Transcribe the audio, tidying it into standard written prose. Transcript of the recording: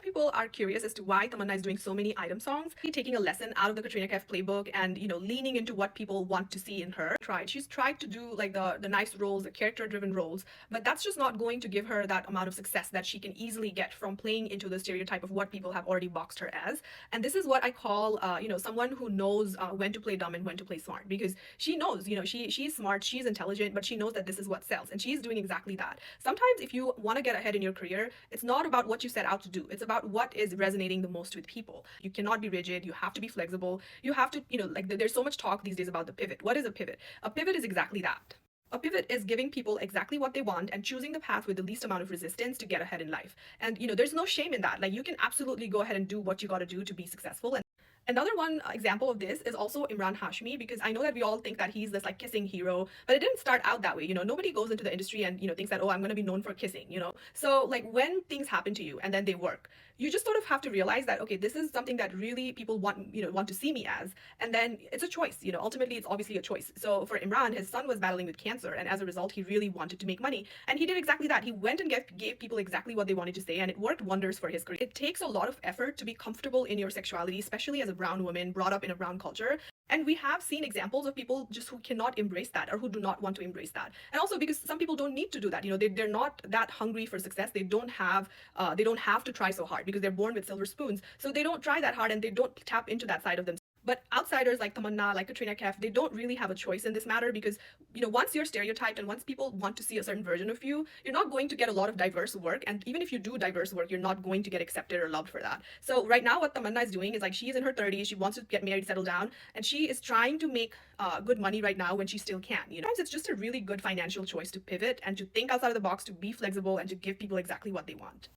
people are curious as to why Tamanna is doing so many item songs, taking a lesson out of the Katrina Kaif playbook and leaning into what people want to see in her. She's tried to do like the nice roles, the character driven roles, but that's just not going to give her that amount of success that she can easily get from playing into the stereotype of what people have already boxed her as. And this is what I call someone who knows when to play dumb and when to play smart, because she knows, she's smart, she's intelligent, but she knows that this is what sells, and she's doing exactly that. Sometimes if you want to get ahead in your career, it's not about what you set out to do, it's about what is resonating the most with people. You cannot be rigid, you have to be flexible, you have to, there's so much talk these days about the pivot. What is a pivot? A pivot is exactly that. A pivot is giving people exactly what they want and choosing the path with the least amount of resistance to get ahead in life. And there's no shame in that. Like, you can absolutely go ahead and do what you got to do to be successful. And another one example of this is also Imran Hashmi, because I know that we all think that he's this like kissing hero, but it didn't start out that way. Nobody goes into the industry and thinks that, oh, I'm going to be known for kissing. So like, when things happen to you and then they work, you just sort of have to realize that, okay, this is something that really people want to see me as, and then it's a choice. Ultimately it's obviously a choice. So for Imran, his son was battling with cancer, and as a result he really wanted to make money, and he did exactly that. He went and gave people exactly what they wanted to say, and it worked wonders for his career. It takes a lot of effort to be comfortable in your sexuality, especially as a brown woman brought up in a brown culture. And we have seen examples of people just who cannot embrace that, or who do not want to embrace that. And also because some people don't need to do that. They're not that hungry for success. They don't have to try so hard because they're born with silver spoons. So they don't try that hard and they don't tap into that side of themselves. But outsiders like Tamanna, like Katrina Kaif, they don't really have a choice in this matter, because once you're stereotyped and once people want to see a certain version of you, you're not going to get a lot of diverse work. And even if you do diverse work, you're not going to get accepted or loved for that. So right now what Tamanna is doing is, like, she's in her 30s, she wants to get married, settle down, and she is trying to make good money right now when she still can. Sometimes it's just a really good financial choice to pivot and to think outside of the box, to be flexible, and to give people exactly what they want.